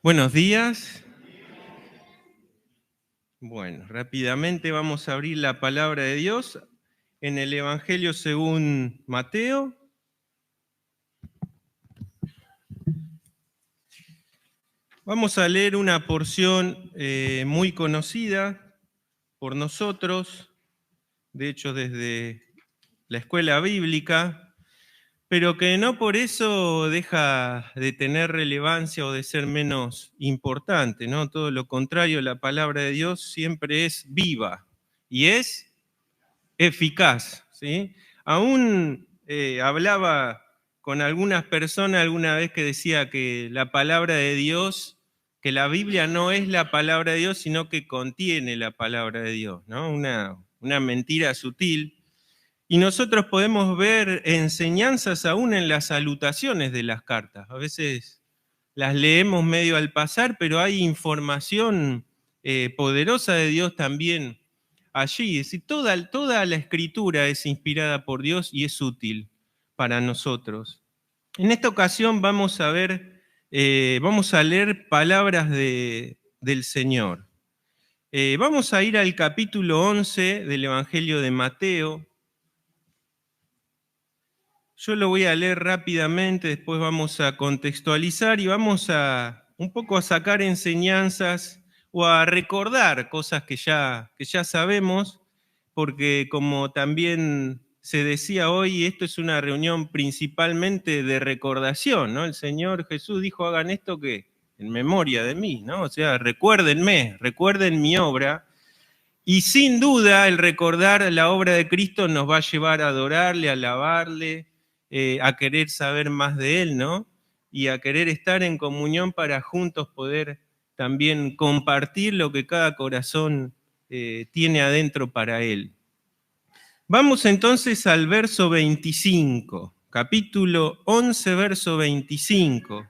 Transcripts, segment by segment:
Buenos días. Bueno, rápidamente vamos a abrir la palabra de Dios en el Evangelio según Mateo. Vamos a leer una porción muy conocida por nosotros, de hecho desde la escuela bíblica, pero que no por eso deja de tener relevancia o de ser menos importante, ¿no? Todo lo contrario, la palabra de Dios siempre es viva y es eficaz, ¿sí? Aún hablaba con algunas personas alguna vez que decía que la palabra de Dios, que la Biblia no es la palabra de Dios, sino que contiene la palabra de Dios, ¿no? Una mentira sutil. Y nosotros podemos ver enseñanzas aún en las salutaciones de las cartas. A veces las leemos medio al pasar, pero hay información poderosa de Dios también allí. Es decir, toda la escritura es inspirada por Dios y es útil para nosotros. En esta ocasión vamos a leer palabras del Señor. Vamos a ir al capítulo 11 del Evangelio de Mateo. Yo lo voy a leer rápidamente, después vamos a contextualizar y vamos a un poco a sacar enseñanzas o a recordar cosas que ya sabemos, porque como también se decía hoy, esto es una reunión principalmente de recordación, ¿no? El Señor Jesús dijo, hagan esto que en memoria de mí, ¿no? O sea, recuérdenme, recuerden mi obra. Y sin duda el recordar la obra de Cristo nos va a llevar a adorarle, a alabarle, a querer saber más de Él, ¿no? Y a querer estar en comunión para juntos poder también compartir lo que cada corazón tiene adentro para Él. Vamos entonces al verso 25, capítulo 11, verso 25.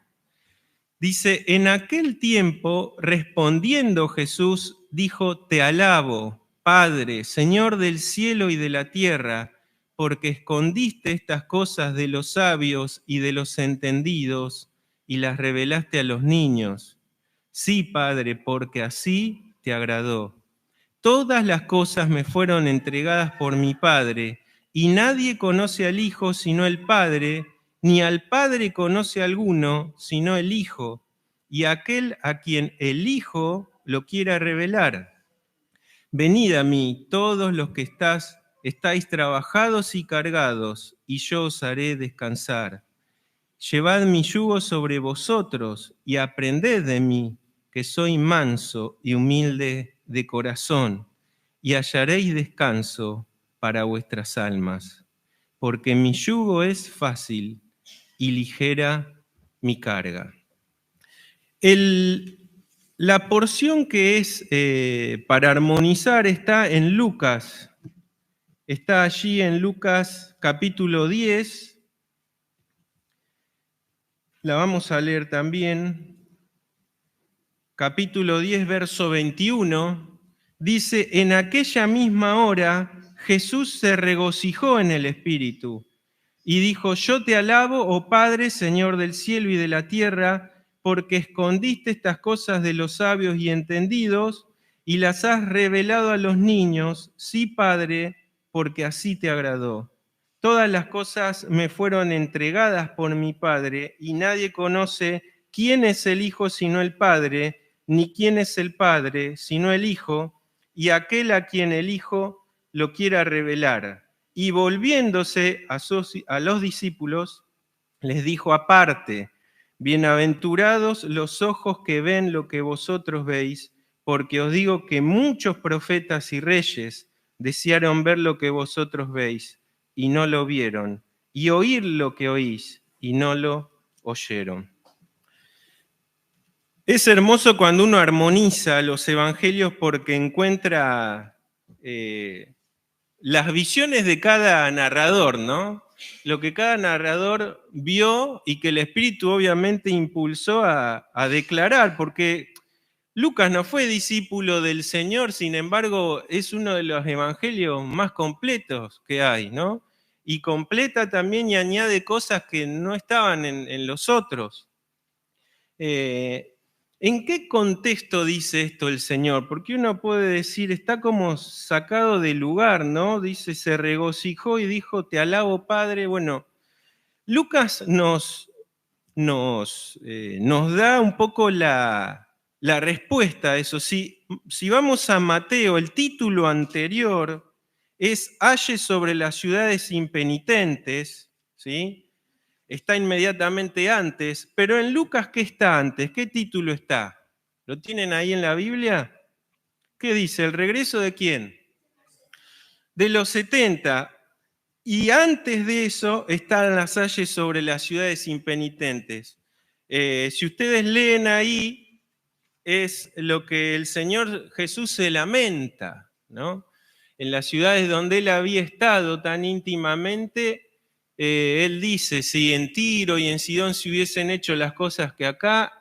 Dice, en aquel tiempo, respondiendo Jesús, dijo, te alabo, Padre, Señor del cielo y de la tierra, porque escondiste estas cosas de los sabios y de los entendidos y las revelaste a los niños. Sí, Padre, porque así te agradó. Todas las cosas me fueron entregadas por mi Padre, y nadie conoce al Hijo sino el Padre, ni al Padre conoce alguno sino el Hijo, y aquel a quien el Hijo lo quiera revelar. Venid a mí, todos los que estáis trabajados y cargados, y yo os haré descansar. Llevad mi yugo sobre vosotros y aprended de mí, que soy manso y humilde de corazón, y hallaréis descanso para vuestras almas, porque mi yugo es fácil y ligera mi carga. La porción que es para armonizar está en Lucas, está allí en Lucas capítulo 10, la vamos a leer también, capítulo 10, verso 21, dice, en aquella misma hora Jesús se regocijó en el Espíritu y dijo, yo te alabo, oh Padre, Señor del cielo y de la tierra, porque escondiste estas cosas de los sabios y entendidos y las has revelado a los niños, sí, Padre, porque así te agradó. Todas las cosas me fueron entregadas por mi Padre, y nadie conoce quién es el Hijo sino el Padre, ni quién es el Padre sino el Hijo, y aquel a quien el Hijo lo quiera revelar. Y volviéndose a los discípulos, les dijo aparte, bienaventurados los ojos que ven lo que vosotros veis, porque os digo que muchos profetas y reyes desearon ver lo que vosotros veis y no lo vieron, y oír lo que oís y no lo oyeron. Es hermoso cuando uno armoniza los evangelios porque encuentra las visiones de cada narrador, ¿no? Lo que cada narrador vio y que el Espíritu obviamente impulsó a declarar, porque Lucas no fue discípulo del Señor, sin embargo, es uno de los evangelios más completos que hay, ¿no? Y completa también y añade cosas que no estaban en los otros. ¿En qué contexto dice esto el Señor? Porque uno puede decir, está como sacado de lugar, ¿no? Dice, se regocijó y dijo, te alabo, Padre. Bueno, Lucas nos da un poco la respuesta a eso. Si vamos a Mateo, el título anterior es Aye sobre las ciudades impenitentes, ¿sí? Está inmediatamente antes, pero en Lucas, ¿qué está antes? ¿Qué título está? ¿Lo tienen ahí en la Biblia? ¿Qué dice? ¿El regreso de quién? De los 70. Y antes de eso están las ayes sobre las ciudades impenitentes. Si ustedes leen ahí, es lo que el Señor Jesús se lamenta, ¿no? En las ciudades donde él había estado tan íntimamente, él dice, si en Tiro y en Sidón se hubiesen hecho las cosas que acá,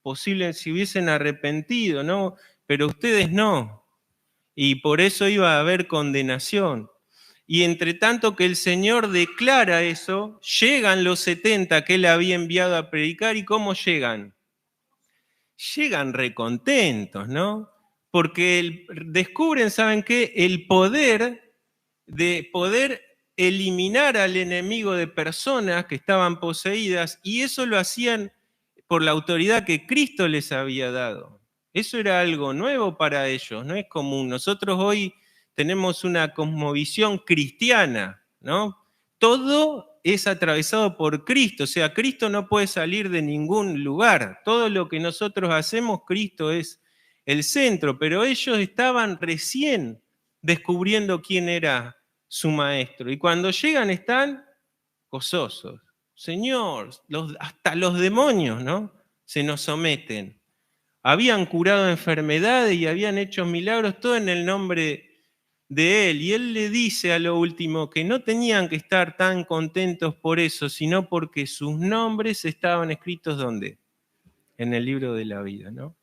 posible se hubiesen arrepentido, ¿no? Pero ustedes no. Y por eso iba a haber condenación. Y entre tanto que el Señor declara eso, llegan los 70 que él había enviado a predicar. ¿Y cómo llegan? Llegan recontentos, ¿no? Porque descubren, ¿saben qué? El poder de poder eliminar al enemigo de personas que estaban poseídas, y eso lo hacían por la autoridad que Cristo les había dado. Eso era algo nuevo para ellos, no es común. Nosotros hoy tenemos una cosmovisión cristiana, ¿no? Todo es atravesado por Cristo, o sea, Cristo no puede salir de ningún lugar. Todo lo que nosotros hacemos, Cristo es el centro, pero ellos estaban recién descubriendo quién era su maestro. Y cuando llegan están gozosos. Señor, hasta los demonios, ¿no? Se nos someten. Habían curado enfermedades y habían hecho milagros, todo en el nombre de él. Y él le dice a lo último que no tenían que estar tan contentos por eso, sino porque sus nombres estaban escritos ¿dónde? En el libro de la vida, ¿no?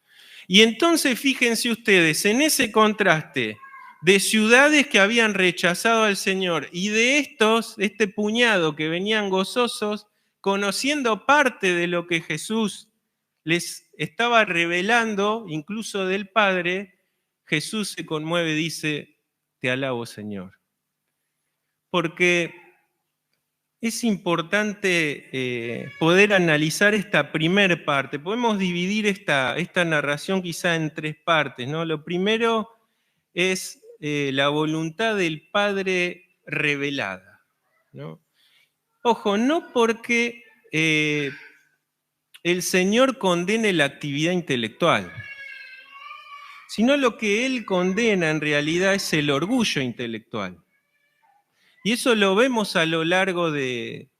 Y entonces fíjense ustedes, en ese contraste de ciudades que habían rechazado al Señor y de este puñado que venían gozosos, conociendo parte de lo que Jesús les estaba revelando, incluso del Padre, Jesús se conmueve y dice, te alabo, Señor. Porque es importante poder analizar esta primer parte. Podemos dividir esta narración quizá en tres partes, ¿no? Lo primero es la voluntad del Padre revelada, ¿no? Ojo, no porque el Señor condene la actividad intelectual, sino lo que Él condena en realidad es el orgullo intelectual. Y eso lo vemos a lo largo de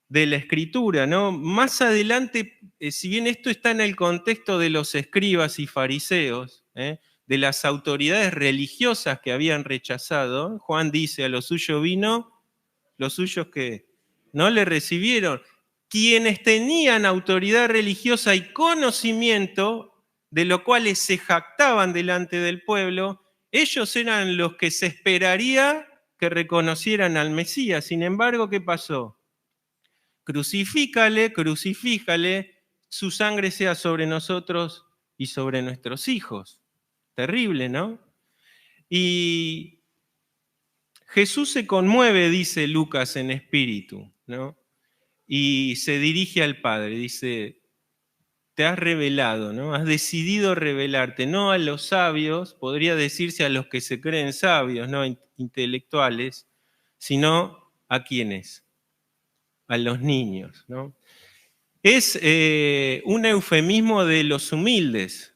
la Escritura, ¿no? Más adelante, si bien esto está en el contexto de los escribas y fariseos, de las autoridades religiosas que habían rechazado, Juan dice, a lo suyo vino, los suyos que no le recibieron. Quienes tenían autoridad religiosa y conocimiento, de lo cual se jactaban delante del pueblo, ellos eran los que se esperaría que reconocieran al Mesías. Sin embargo, ¿qué pasó? Crucifícale, crucifícale, su sangre sea sobre nosotros y sobre nuestros hijos. Terrible, ¿no? Y Jesús se conmueve, dice Lucas, en espíritu, ¿no? Y se dirige al Padre, dice, te has revelado, ¿no? Has decidido revelarte, no a los sabios, podría decirse a los que se creen sabios, ¿no? Intelectuales, sino a quienes, a los niños, ¿no? Es un eufemismo de los humildes,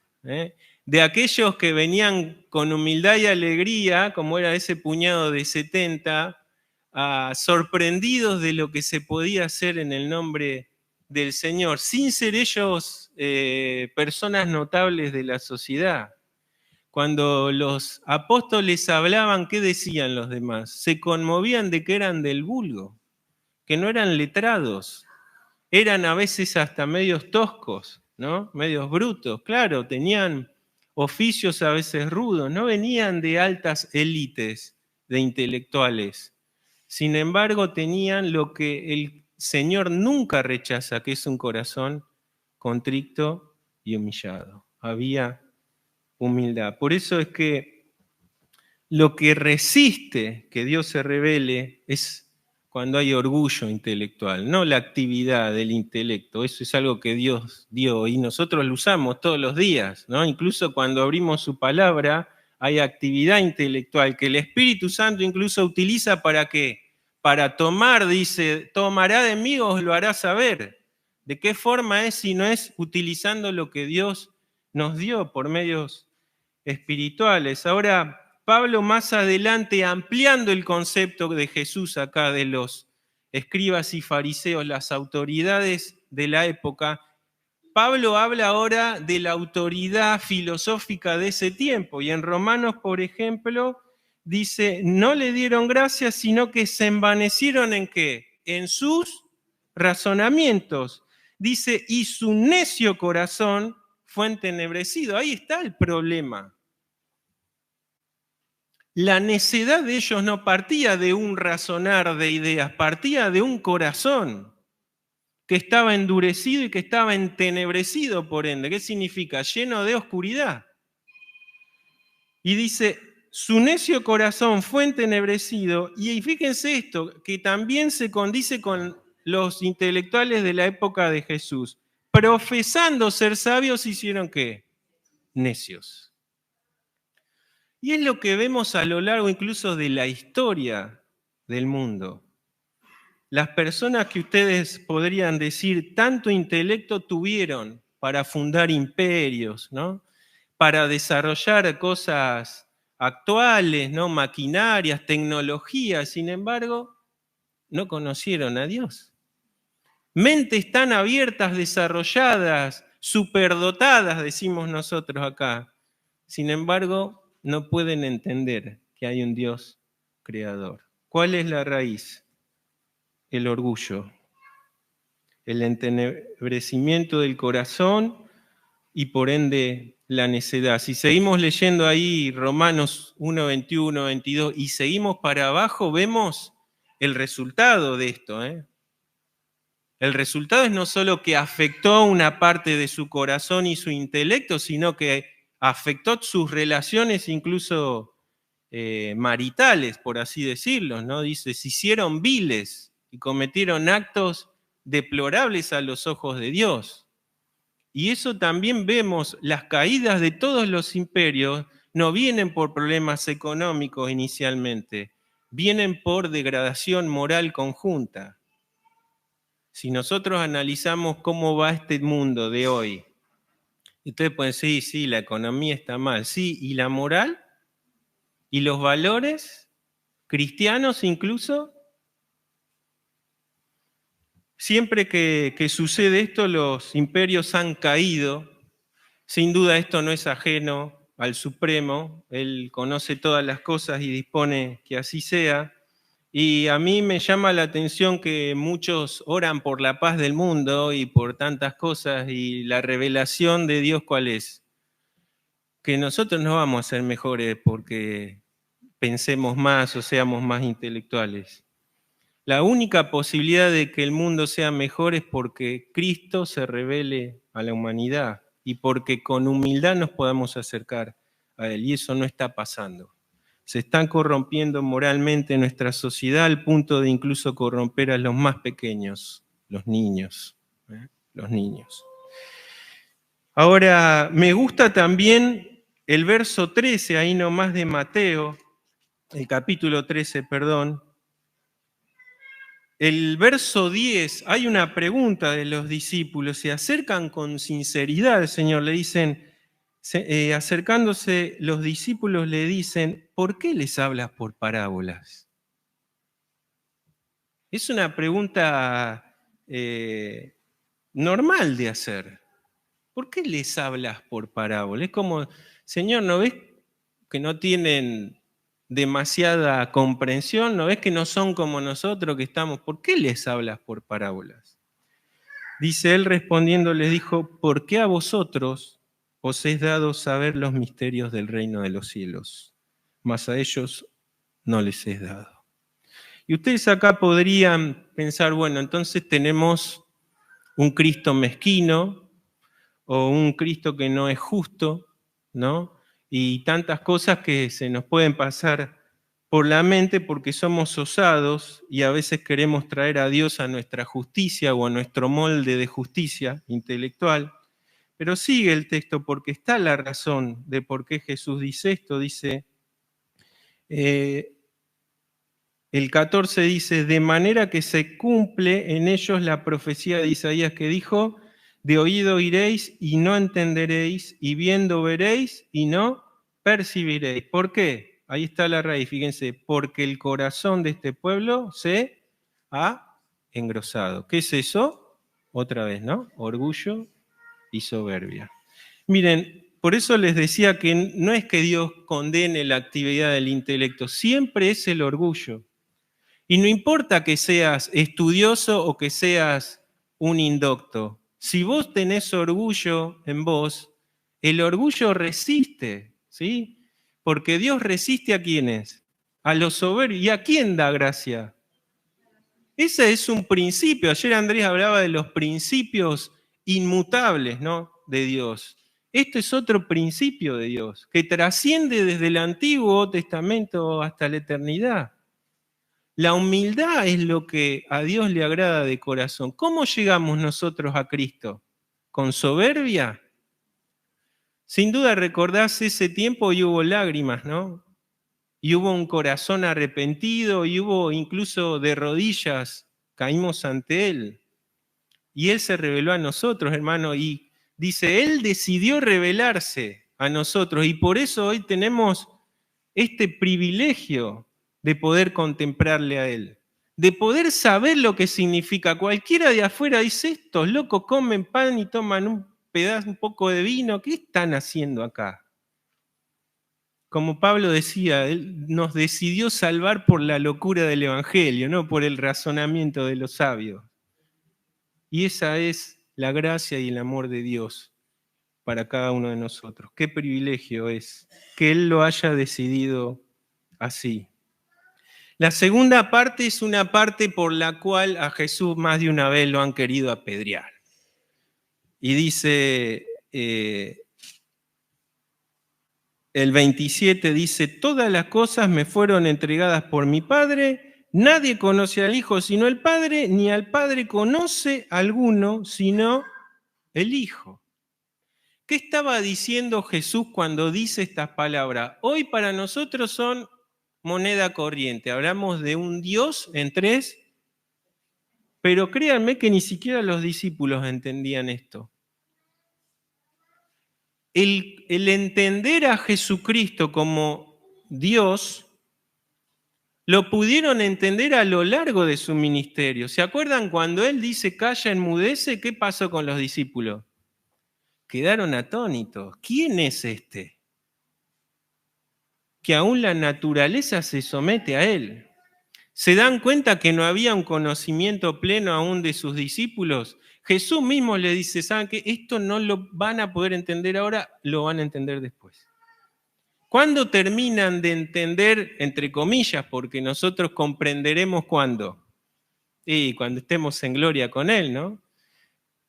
de aquellos que venían con humildad y alegría, como era ese puñado de 70, sorprendidos de lo que se podía hacer en el nombre del Señor, sin ser ellos personas notables de la sociedad. Cuando los apóstoles hablaban, ¿qué decían los demás? Se conmovían de que eran del vulgo, que no eran letrados, eran a veces hasta medios toscos, ¿no? Medios brutos, claro, tenían oficios a veces rudos, no venían de altas élites de intelectuales. Sin embargo, tenían lo que el Señor nunca rechaza, que es un corazón contrito y humillado. había humildad. Por eso es que lo que resiste que Dios se revele es cuando hay orgullo intelectual, no la actividad del intelecto. Eso es algo que Dios dio y nosotros lo usamos todos los días, ¿no? Incluso cuando abrimos su palabra hay actividad intelectual que el Espíritu Santo incluso utiliza ¿para qué? Para tomar, dice, tomará de mí o os lo hará saber. ¿De qué forma es si no es utilizando lo que Dios nos dio por medios espirituales? Ahora, Pablo más adelante, ampliando el concepto de Jesús acá de los escribas y fariseos, las autoridades de la época, Pablo habla ahora de la autoridad filosófica de ese tiempo. Y en Romanos, por ejemplo, dice, no le dieron gracias, sino que se envanecieron ¿en qué? En sus razonamientos. Dice, y su necio corazón fue entenebrecido. Ahí está el problema. La necedad de ellos no partía de un razonar de ideas, partía de un corazón que estaba endurecido y que estaba entenebrecido por ende. ¿Qué significa? Lleno de oscuridad. Y dice, su necio corazón fue entenebrecido, y fíjense esto, que también se condice con los intelectuales de la época de Jesús. Profesando ser sabios, hicieron ¿qué? Necios. Y es lo que vemos a lo largo incluso de la historia del mundo. Las personas que ustedes podrían decir tanto intelecto tuvieron para fundar imperios, ¿no? Para desarrollar cosas actuales, ¿no? Maquinarias, tecnologías, sin embargo, no conocieron a Dios. Mentes tan abiertas, desarrolladas, superdotadas, decimos nosotros acá. Sin embargo, no pueden entender que hay un Dios creador. ¿Cuál es la raíz? El orgullo, el entenebrecimiento del corazón y por ende la necedad. Si seguimos leyendo ahí Romanos 1, 21, 22 y seguimos para abajo, vemos el resultado de esto. El resultado es no solo que afectó una parte de su corazón y su intelecto, sino que afectó sus relaciones incluso maritales, por así decirlo, ¿no? Dice, se hicieron viles y cometieron actos deplorables a los ojos de Dios. Y eso también vemos, las caídas de todos los imperios no vienen por problemas económicos inicialmente, vienen por degradación moral conjunta. Si nosotros analizamos cómo va este mundo de hoy, ustedes pueden decir, sí, la economía está mal, sí, ¿y la moral? ¿Y los valores cristianos incluso? Siempre que sucede esto, los imperios han caído. Sin duda esto no es ajeno al Supremo. Él conoce todas las cosas y dispone que así sea. Y a mí me llama la atención que muchos oran por la paz del mundo y por tantas cosas, y la revelación de Dios, ¿cuál es? Que nosotros no vamos a ser mejores porque pensemos más o seamos más intelectuales. La única posibilidad de que el mundo sea mejor es porque Cristo se revele a la humanidad y porque con humildad nos podamos acercar a Él, y eso no está pasando. Se están corrompiendo moralmente nuestra sociedad al punto de incluso corromper a los más pequeños, los niños. Los niños. Ahora, me gusta también el verso 13, ahí nomás de Mateo, el capítulo 13, perdón. El verso 10, hay una pregunta de los discípulos, se acercan con sinceridad al Señor, le dicen, acercándose los discípulos le dicen, ¿por qué les hablas por parábolas? Es una pregunta normal de hacer. ¿Por qué les hablas por parábolas? Es como, Señor, ¿no ves que no tienen demasiada comprensión? ¿No ves que no son como nosotros que estamos? ¿Por qué les hablas por parábolas? Dice él respondiendo, les dijo, ¿por qué a vosotros os es dado saber los misterios del reino de los cielos? Mas a ellos no les es dado. Y ustedes acá podrían pensar, bueno, entonces tenemos un Cristo mezquino, o un Cristo que no es justo, ¿no? Y tantas cosas que se nos pueden pasar por la mente porque somos osados y a veces queremos traer a Dios a nuestra justicia o a nuestro molde de justicia intelectual. Pero sigue el texto porque está la razón de por qué Jesús dice esto. Dice, el 14 dice, de manera que se cumple en ellos la profecía de Isaías que dijo, de oído iréis y no entenderéis, y viendo veréis y no percibiréis. ¿Por qué? Ahí está la raíz, fíjense, porque el corazón de este pueblo se ha engrosado. ¿Qué es eso? Otra vez, ¿no? Orgullo y soberbia. Miren, por eso les decía que no es que Dios condene la actividad del intelecto, siempre es el orgullo. Y no importa que seas estudioso o que seas un indocto, si vos tenés orgullo en vos, el orgullo resiste, ¿sí? Porque Dios resiste a quienes, a los soberbios. ¿Y a quién da gracia? Ese es un principio. Ayer Andrés hablaba de los principios inmutables, ¿no? De Dios. Este es otro principio de Dios, que trasciende desde el Antiguo Testamento hasta la eternidad. La humildad es lo que a Dios le agrada de corazón. ¿Cómo llegamos nosotros a Cristo? ¿Con soberbia? Sin duda recordás ese tiempo y hubo lágrimas, ¿no? Y hubo un corazón arrepentido y hubo incluso de rodillas, caímos ante Él. Y Él se reveló a nosotros, hermano, y dice, Él decidió revelarse a nosotros y por eso hoy tenemos este privilegio de poder contemplarle a Él, de poder saber lo que significa. Cualquiera de afuera dice, estos locos comen pan y toman un pedazo, un poco de vino, ¿qué están haciendo acá? Como Pablo decía, Él nos decidió salvar por la locura del Evangelio, no por el razonamiento de los sabios. Y esa es la gracia y el amor de Dios para cada uno de nosotros. Qué privilegio es que Él lo haya decidido así. La segunda parte es una parte por la cual a Jesús más de una vez lo han querido apedrear. Y dice, el 27 dice, todas las cosas me fueron entregadas por mi Padre, nadie conoce al Hijo sino el Padre, ni al Padre conoce alguno sino el Hijo. ¿Qué estaba diciendo Jesús cuando dice estas palabras? Hoy para nosotros son moneda corriente. Hablamos de un Dios en tres, pero créanme que ni siquiera los discípulos entendían esto. El entender a Jesucristo como Dios lo pudieron entender a lo largo de su ministerio. ¿Se acuerdan cuando Él dice calla, enmudece? ¿Qué pasó con los discípulos? Quedaron atónitos. ¿Quién es este? Que aún la naturaleza se somete a Él. ¿Se dan cuenta que no había un conocimiento pleno aún de sus discípulos? Jesús mismo le dice, ¿saben qué? Esto no lo van a poder entender ahora, lo van a entender después. ¿Cuándo terminan de entender, entre comillas, porque nosotros comprenderemos cuándo? Y cuando estemos en gloria con Él, ¿no?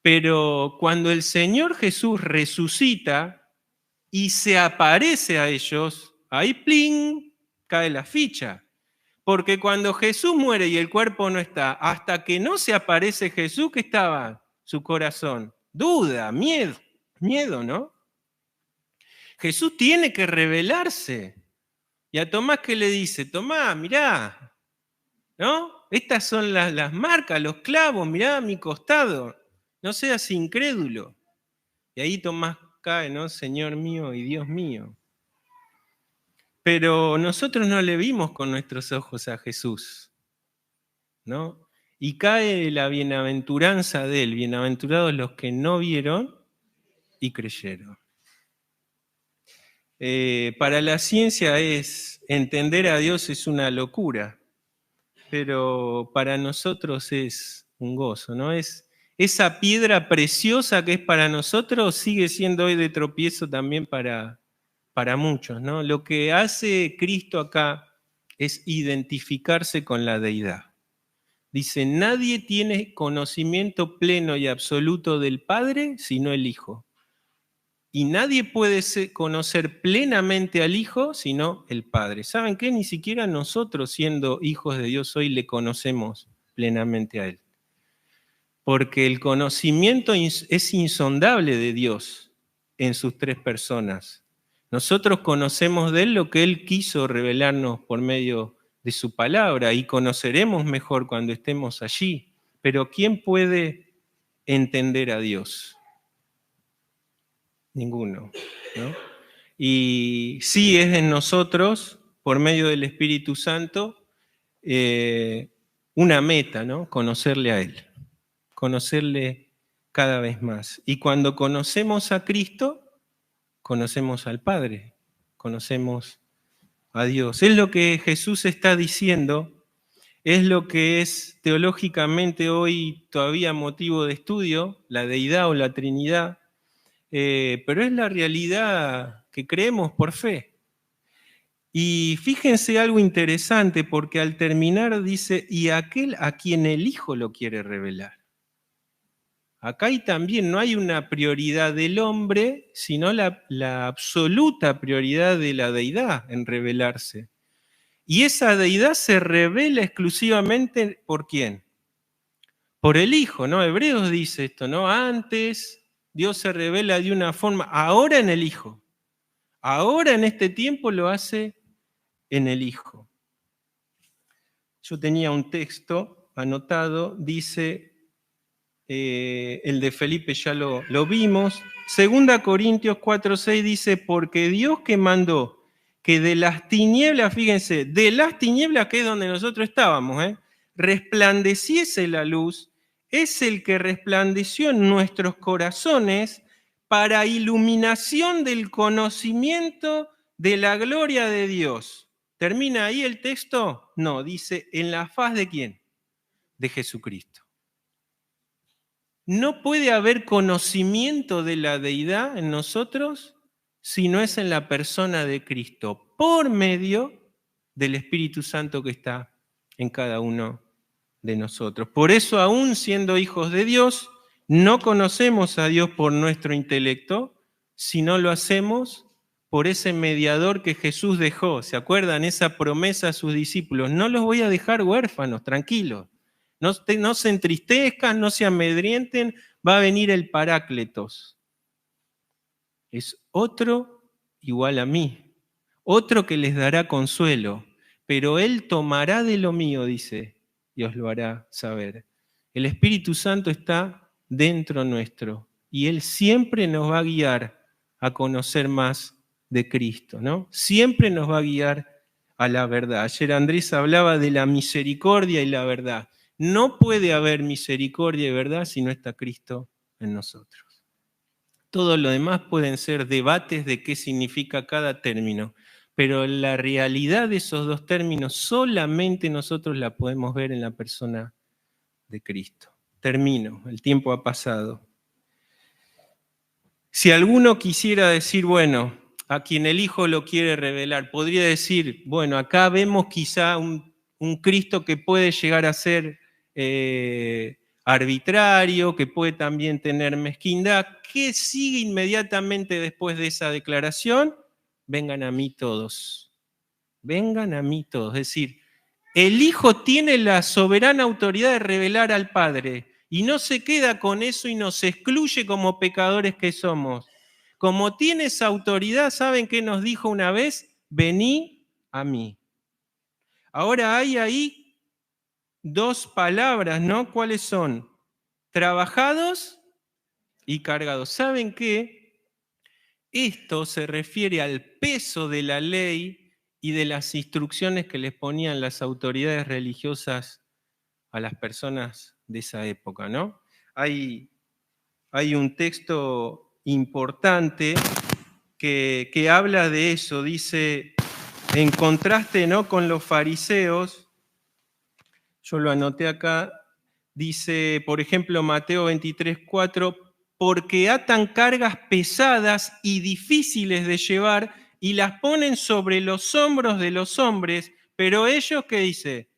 Pero cuando el Señor Jesús resucita y se aparece a ellos, ahí ¡pling! Cae la ficha. Porque cuando Jesús muere y el cuerpo no está, hasta que no se aparece Jesús, ¿qué estaba? Su corazón. Duda, miedo, ¿no? Jesús tiene que revelarse. Y a Tomás, ¿qué le dice? Tomás, mirá, ¿no? Estas son las marcas, los clavos, mirá mi costado. No seas incrédulo. Y ahí Tomás cae, ¿no? Señor mío y Dios mío. Pero nosotros no le vimos con nuestros ojos a Jesús, ¿no? Y cae la bienaventuranza de Él, bienaventurados los que no vieron y creyeron. Para la ciencia entender a Dios es una locura, pero para nosotros es un gozo, ¿no? Esa piedra preciosa que es para nosotros sigue siendo hoy de tropiezo también para muchos, ¿no? Lo que hace Cristo acá es identificarse con la deidad. Dice, nadie tiene conocimiento pleno y absoluto del Padre sino el Hijo. Y nadie puede conocer plenamente al Hijo sino el Padre. ¿Saben qué? Ni siquiera nosotros, siendo hijos de Dios hoy, le conocemos plenamente a Él. Porque el conocimiento es insondable de Dios en sus tres personas. Nosotros conocemos de Él lo que Él quiso revelarnos por medio de su palabra y conoceremos mejor cuando estemos allí. Pero ¿quién puede entender a Dios? Ninguno, ¿no? Y sí es en nosotros, por medio del Espíritu Santo, una meta, ¿no? Conocerle a Él, conocerle cada vez más. Y cuando conocemos a Cristo, conocemos al Padre, conocemos a Dios. Es lo que Jesús está diciendo, es lo que es teológicamente hoy todavía motivo de estudio, la deidad o la Trinidad, pero es la realidad que creemos por fe. Y fíjense algo interesante, porque al terminar dice, y aquel a quien el Hijo lo quiere revelar. Acá también no hay una prioridad del hombre, sino la absoluta prioridad de la deidad en revelarse. Y esa deidad se revela exclusivamente ¿por quién? Por el Hijo, ¿no? Hebreos dice esto, ¿no? Antes Dios se revela de una forma, ahora en el Hijo. Ahora en este tiempo lo hace en el Hijo. Yo tenía un texto anotado, dice, el de Felipe ya lo vimos. 2 Corintios 4:6 dice, porque Dios que mandó que de las tinieblas, fíjense, de las tinieblas que es donde nosotros estábamos, resplandeciese la luz, es el que resplandeció en nuestros corazones para iluminación del conocimiento de la gloria de Dios. ¿Termina ahí el texto? No, dice, ¿en la faz de quién? De Jesucristo. No puede haber conocimiento de la deidad en nosotros si no es en la persona de Cristo, por medio del Espíritu Santo que está en cada uno de nosotros. Por eso, aún siendo hijos de Dios, no conocemos a Dios por nuestro intelecto, sino lo hacemos por ese mediador que Jesús dejó. ¿Se acuerdan? Esa promesa a sus discípulos. No los voy a dejar huérfanos, tranquilos. No se entristezcan, no se amedrienten, va a venir el Parácletos. Es otro igual a mí, otro que les dará consuelo, pero Él tomará de lo mío, dice, y os lo hará saber. El Espíritu Santo está dentro nuestro y Él siempre nos va a guiar a conocer más de Cristo, ¿no? Siempre nos va a guiar a la verdad. Ayer Andrés hablaba de la misericordia y la verdad. No puede haber misericordia y verdad si no está Cristo en nosotros. Todo lo demás pueden ser debates de qué significa cada término, pero la realidad de esos dos términos solamente nosotros la podemos ver en la persona de Cristo. Termino, el tiempo ha pasado. Si alguno quisiera decir, bueno, a quien el Hijo lo quiere revelar, podría decir, bueno, acá vemos quizá un Cristo que puede llegar a ser arbitrario, que puede también tener mezquindad. ¿Qué sigue inmediatamente después de esa declaración? Vengan a mí todos. Vengan a mí todos. Es decir, el Hijo tiene la soberana autoridad de revelar al Padre y no se queda con eso y nos excluye como pecadores que somos. Como tiene esa autoridad, ¿saben qué nos dijo una vez? Vení a mí. Ahora hay ahí dos palabras, ¿no? ¿Cuáles son? Trabajados y cargados. ¿Saben qué? Esto se refiere al peso de la ley y de las instrucciones que les ponían las autoridades religiosas a las personas de esa época, ¿no? Hay un texto importante que habla de eso, dice, en contraste, ¿no?, con los fariseos, yo lo anoté acá, dice, por ejemplo, Mateo 23:4, porque atan cargas pesadas y difíciles de llevar y las ponen sobre los hombros de los hombres, pero ellos, ¿qué dice?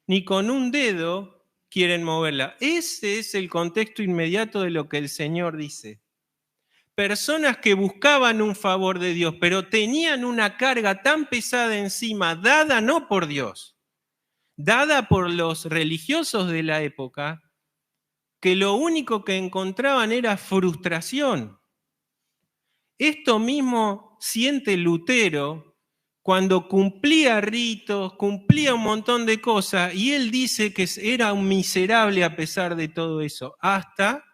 Ni con un dedo quieren moverla. Ese es el contexto inmediato de lo que el Señor dice. personas que buscaban un favor de Dios, pero tenían una carga tan pesada encima, dada no por Dios, dada por los religiosos de la época, que lo único que encontraban era frustración. Esto mismo siente Lutero cuando cumplía ritos, cumplía un montón de cosas, y él dice que era un miserable a pesar de todo eso, hasta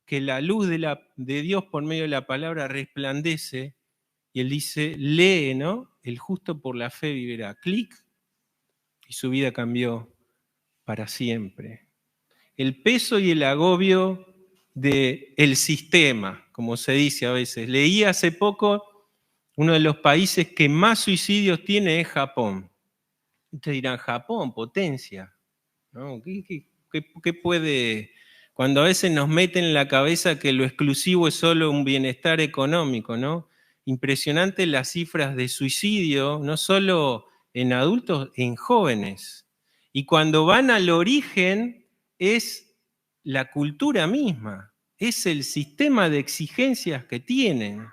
que la luz de Dios por medio de la palabra resplandece, y él dice, lee, ¿no? El justo por la fe vivirá. Clic, y su vida cambió para siempre. El peso y el agobio del sistema, como se dice a veces. Leí hace poco, uno de los países que más suicidios tiene es Japón. Ustedes dirán, Japón, potencia, ¿no? ¿Qué puede...? Cuando a veces nos meten en la cabeza que lo exclusivo es solo un bienestar económico, ¿no? Impresionante las cifras de suicidio, no solo en adultos, en jóvenes. Y cuando van al origen, es la cultura misma, es el sistema de exigencias que tienen.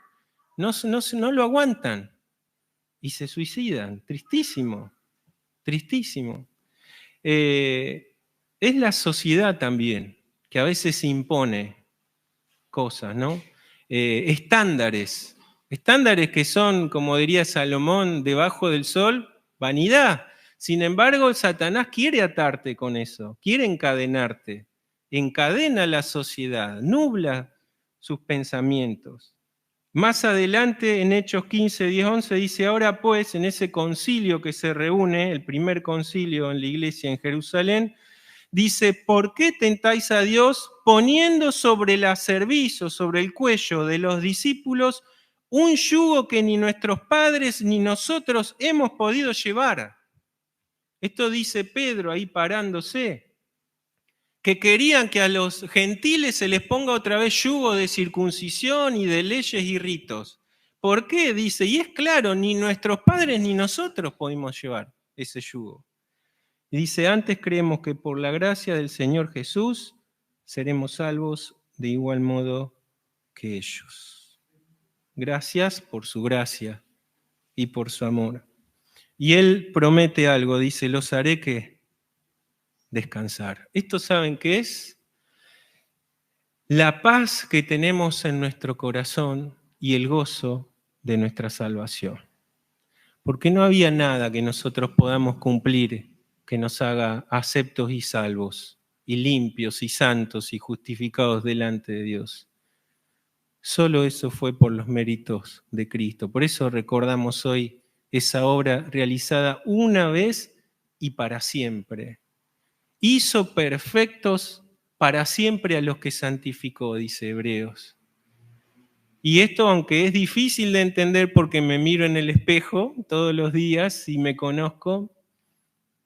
No lo aguantan y se suicidan. Tristísimo, tristísimo. Es la sociedad también, que a veces impone cosas, ¿no? Estándares que son, como diría Salomón, debajo del sol, vanidad. Sin embargo, Satanás quiere atarte con eso, quiere encadenarte, encadena la sociedad, nubla sus pensamientos. Más adelante, en Hechos 15, 10, 11, dice, ahora pues, en ese concilio que se reúne, el primer concilio en la iglesia en Jerusalén, dice, ¿por qué tentáis a Dios poniendo sobre la cerviz o sobre el cuello de los discípulos un yugo que ni nuestros padres ni nosotros hemos podido llevar? Esto dice Pedro ahí parándose, que querían que a los gentiles se les ponga otra vez yugo de circuncisión y de leyes y ritos. ¿Por qué? Dice, y es claro, ni nuestros padres ni nosotros pudimos llevar ese yugo. Y dice, antes creemos que por la gracia del Señor Jesús seremos salvos de igual modo que ellos. Gracias por su gracia y por su amor. Y Él promete algo, dice, los haré que descansar. ¿Esto saben qué es? La paz que tenemos en nuestro corazón y el gozo de nuestra salvación. Porque no había nada que nosotros podamos cumplir que nos haga aceptos y salvos, y limpios y santos y justificados delante de Dios. Solo eso fue por los méritos de Cristo. Por eso recordamos hoy esa obra realizada una vez y para siempre. Hizo perfectos para siempre a los que santificó, dice Hebreos. Y esto, aunque es difícil de entender porque me miro en el espejo todos los días y me conozco,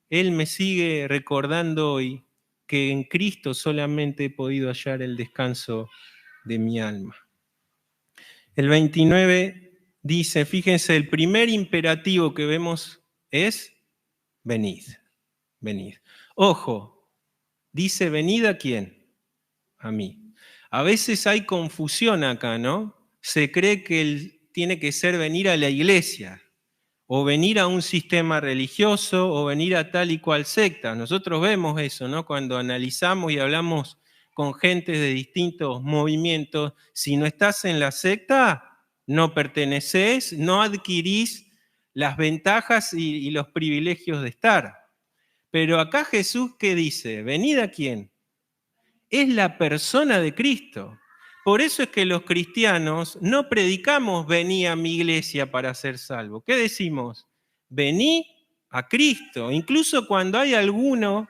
Él me sigue recordando hoy que en Cristo solamente he podido hallar el descanso de mi alma. El 29 dice, fíjense, el primer imperativo que vemos es venid, venid. Ojo, dice venid ¿a quién? A mí. A veces hay confusión acá, ¿no? Se cree que tiene que ser venir a la iglesia, o venir a un sistema religioso, o venir a tal y cual secta. Nosotros vemos eso, ¿no? Cuando analizamos y hablamos con gente de distintos movimientos, si no estás en la secta, no perteneces, no adquirís las ventajas y los privilegios de estar. Pero acá Jesús, ¿qué dice? ¿Venid a quién? Es la persona de Cristo. Por eso es que los cristianos no predicamos vení a mi iglesia para ser salvo. ¿Qué decimos? Vení a Cristo. Incluso cuando hay alguno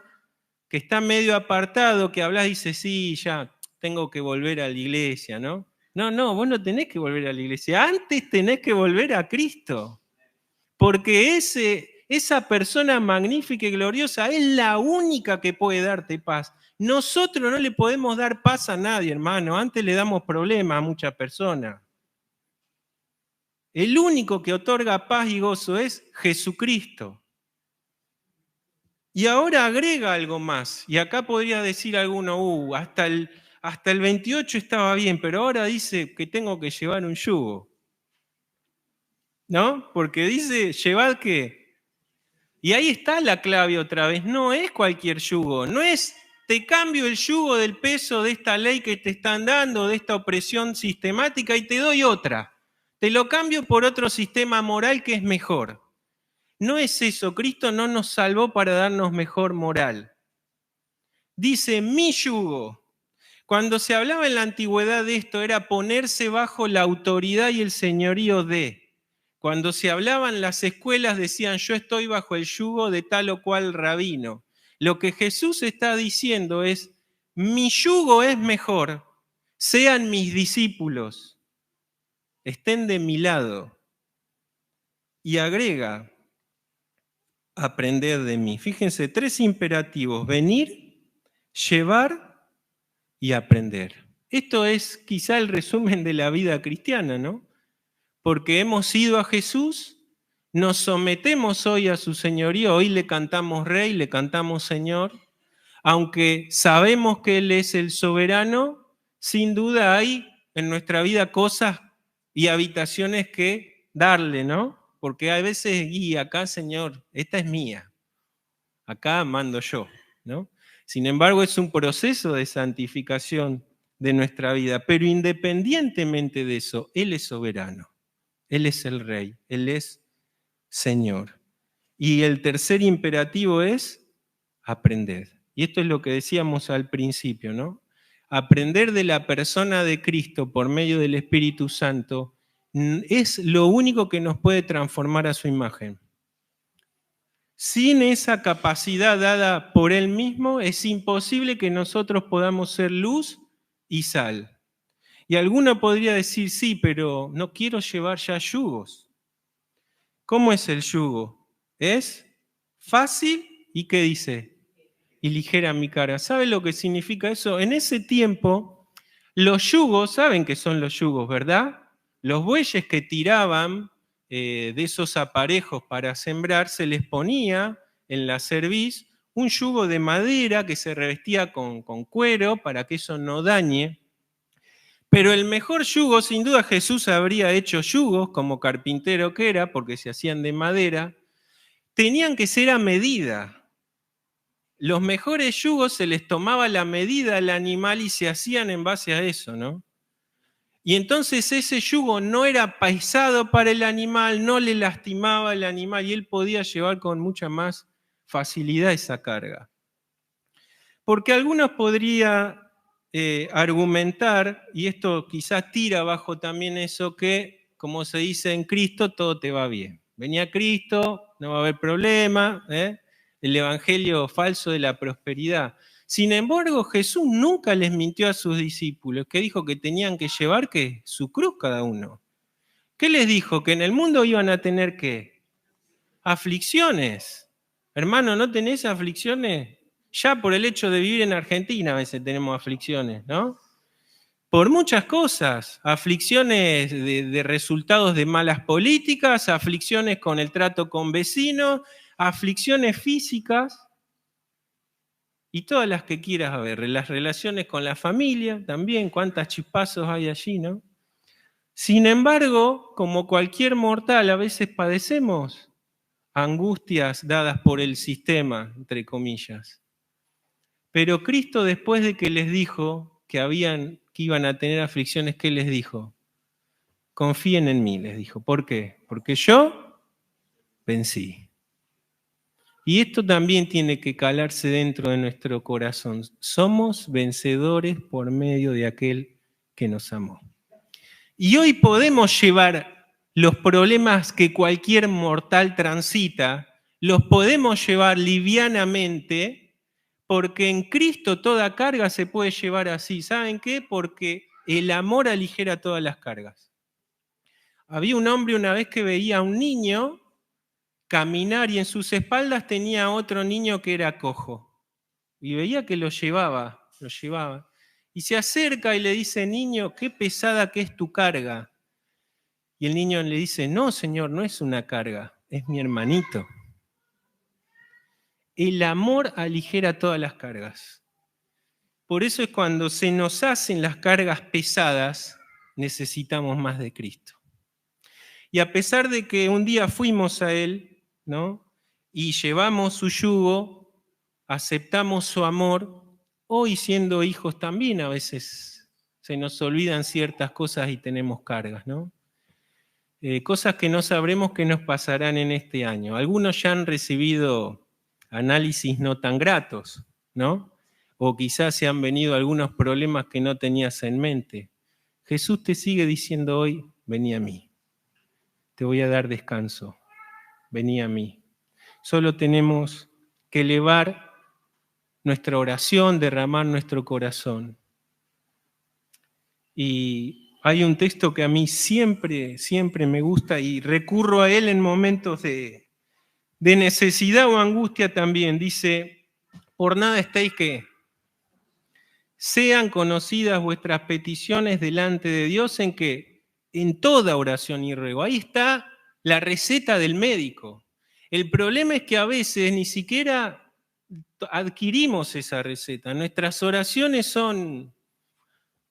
que está medio apartado, que hablas y dice, sí, ya tengo que volver a la iglesia, ¿no? No, vos no tenés que volver a la iglesia. Antes tenés que volver a Cristo. Porque esa persona magnífica y gloriosa es la única que puede darte paz. Nosotros no le podemos dar paz a nadie, hermano. Antes le damos problemas a muchas personas. El único que otorga paz y gozo es Jesucristo. Y ahora agrega algo más. Y acá podría decir alguno, hasta hasta el 28 estaba bien, pero ahora dice que tengo que llevar un yugo. ¿No? Porque dice, llevad ¿qué? Y ahí está la clave otra vez, no es cualquier yugo, no es te cambio el yugo del peso de esta ley que te están dando, de esta opresión sistemática y te doy otra. Te lo cambio por otro sistema moral que es mejor. No es eso, Cristo no nos salvó para darnos mejor moral. Dice mi yugo. Cuando se hablaba en la antigüedad de esto era ponerse bajo la autoridad y el señorío de. Cuando se hablaban las escuelas decían yo estoy bajo el yugo de tal o cual rabino. Lo que Jesús está diciendo es mi yugo es mejor, sean mis discípulos, estén de mi lado. Y agrega, aprender de mí. Fíjense, 3 imperativos, venir, llevar y aprender. Esto es quizá el resumen de la vida cristiana, ¿no? Porque hemos ido a Jesús, nos sometemos hoy a su señorío, hoy le cantamos Rey, le cantamos Señor, aunque sabemos que Él es el soberano, sin duda hay en nuestra vida cosas y habitaciones que darle, ¿no? Porque a veces, y acá, Señor, esta es mía, acá mando yo, ¿no? Sin embargo, es un proceso de santificación de nuestra vida, pero independientemente de eso, Él es soberano. Él es el Rey, Él es Señor. Y el tercer imperativo es aprender. Y esto es lo que decíamos al principio, ¿no? Aprender de la persona de Cristo por medio del Espíritu Santo es lo único que nos puede transformar a su imagen. Sin esa capacidad dada por Él mismo, es imposible que nosotros podamos ser luz y sal. Y alguno podría decir, sí, pero no quiero llevar ya yugos. ¿Cómo es el yugo? Es fácil y ¿qué dice? Y ligera mi carga. ¿Sabe lo que significa eso? En ese tiempo, los yugos, ¿saben qué son los yugos, verdad? Los bueyes que tiraban de esos aparejos para sembrar, se les ponía en la cerviz un yugo de madera que se revestía con cuero para que eso no dañe. Pero el mejor yugo, sin duda Jesús habría hecho yugos como carpintero que era, porque se hacían de madera, tenían que ser a medida. Los mejores yugos se les tomaba la medida al animal y se hacían en base a eso, ¿no? Y entonces ese yugo no era pesado para el animal, no le lastimaba al animal y él podía llevar con mucha más facilidad esa carga. Porque algunos podrían argumentar, y esto quizás tira abajo también eso, que como se dice en Cristo, todo te va bien. Venía Cristo, no va a haber problema, el evangelio falso de la prosperidad. Sin embargo, Jesús nunca les mintió a sus discípulos, que dijo que tenían que llevar ¿qué? Su cruz cada uno. ¿Qué les dijo? Que en el mundo iban a tener ¿qué? Aflicciones. Hermano, ¿no tenés aflicciones? Ya por el hecho de vivir en Argentina a veces tenemos aflicciones, ¿no? Por muchas cosas, aflicciones de resultados de malas políticas, aflicciones con el trato con vecinos, aflicciones físicas y todas las que quieras ver, las relaciones con la familia también, cuántos chispazos hay allí, ¿no? Sin embargo, como cualquier mortal, a veces padecemos angustias dadas por el sistema, entre comillas. Pero Cristo, después de que les dijo que iban a tener aflicciones, ¿qué les dijo? Confíen en mí, les dijo. ¿Por qué? Porque yo vencí. Y esto también tiene que calarse dentro de nuestro corazón. Somos vencedores por medio de aquel que nos amó. Y hoy podemos llevar los problemas que cualquier mortal transita, los podemos llevar livianamente, porque en Cristo toda carga se puede llevar así. ¿Saben qué? Porque el amor aligera todas las cargas. Había un hombre una vez que veía a un niño caminar y en sus espaldas tenía otro niño que era cojo. Y veía que lo llevaba. Y se acerca y le dice, niño, qué pesada que es tu carga. Y el niño le dice, no, señor, no es una carga, es mi hermanito. El amor aligera todas las cargas. Por eso es cuando se nos hacen las cargas pesadas, necesitamos más de Cristo. Y a pesar de que un día fuimos a Él, ¿no? Y llevamos su yugo, aceptamos su amor, hoy siendo hijos también a veces se nos olvidan ciertas cosas y tenemos cargas, ¿no? Cosas que no sabremos que nos pasarán en este año. Algunos ya han recibido análisis no tan gratos, ¿no? O quizás se han venido algunos problemas que no tenías en mente. Jesús te sigue diciendo hoy, vení a mí. Te voy a dar descanso. Vení a mí. Solo tenemos que elevar nuestra oración, derramar nuestro corazón. Y hay un texto que a mí siempre me gusta y recurro a él en momentos de necesidad o angustia también. Dice, por nada estéis que sean conocidas vuestras peticiones delante de Dios en toda oración y ruego. Ahí está la receta del médico. El problema es que a veces ni siquiera adquirimos esa receta. Nuestras oraciones son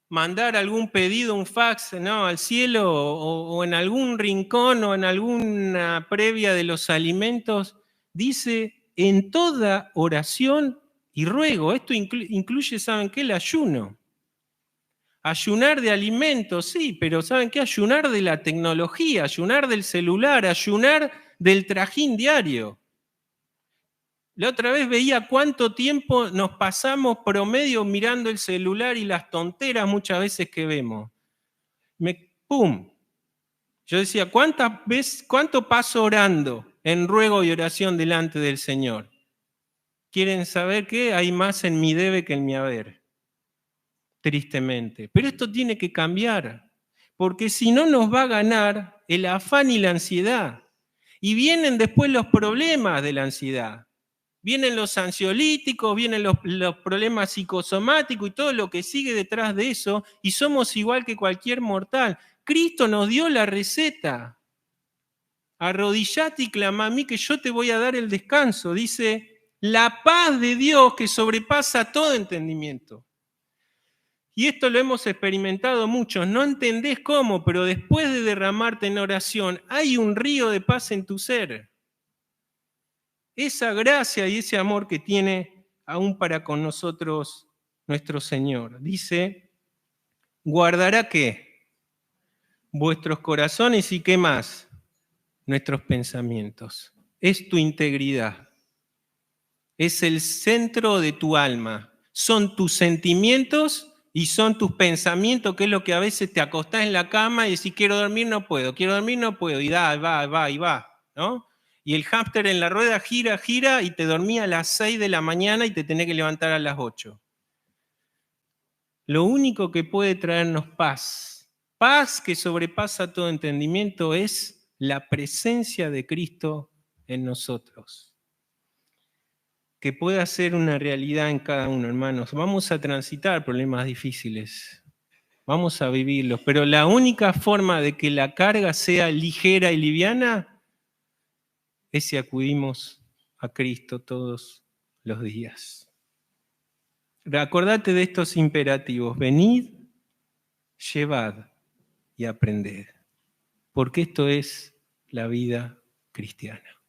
mandar algún pedido, un fax, ¿no?, al cielo o en algún rincón o en alguna previa de los alimentos. Dice, en toda oración y ruego. Esto incluye, ¿saben qué? El ayuno. Ayunar de alimentos, sí, pero ¿saben qué? Ayunar de la tecnología, ayunar del celular, ayunar del trajín diario. La otra vez veía cuánto tiempo nos pasamos promedio mirando el celular y las tonteras muchas veces que vemos. ¡Pum! Yo decía, ¿cuánto paso orando en ruego y oración delante del Señor? ¿Quieren saber qué? Hay más en mi debe que en mi haber, tristemente. Pero esto tiene que cambiar, porque si no nos va a ganar el afán y la ansiedad. Y vienen después los problemas de la ansiedad. Vienen los ansiolíticos, vienen los problemas psicosomáticos y todo lo que sigue detrás de eso, y somos igual que cualquier mortal. Cristo nos dio la receta. Arrodillate y clama a mí que yo te voy a dar el descanso. Dice, la paz de Dios que sobrepasa todo entendimiento. Y esto lo hemos experimentado muchos. No entendés cómo, pero después de derramarte en oración, hay un río de paz en tu ser. Esa gracia y ese amor que tiene aún para con nosotros nuestro Señor. Dice, guardará ¿qué? Vuestros corazones y ¿qué más? Nuestros pensamientos. Es tu integridad. Es el centro de tu alma. Son tus sentimientos y son tus pensamientos, que es lo que a veces te acostás en la cama y decís, quiero dormir, no puedo, y va, ¿no? Y el hámster en la rueda gira y te dormía a las 6 de la mañana y te tenés que levantar a las 8. Lo único que puede traernos paz que sobrepasa todo entendimiento, es la presencia de Cristo en nosotros. Que pueda ser una realidad en cada uno, hermanos. Vamos a transitar problemas difíciles, vamos a vivirlos, pero la única forma de que la carga sea ligera y liviana es si acudimos a Cristo todos los días. Acordate de estos imperativos: venid, llevad y aprended, porque esto es la vida cristiana.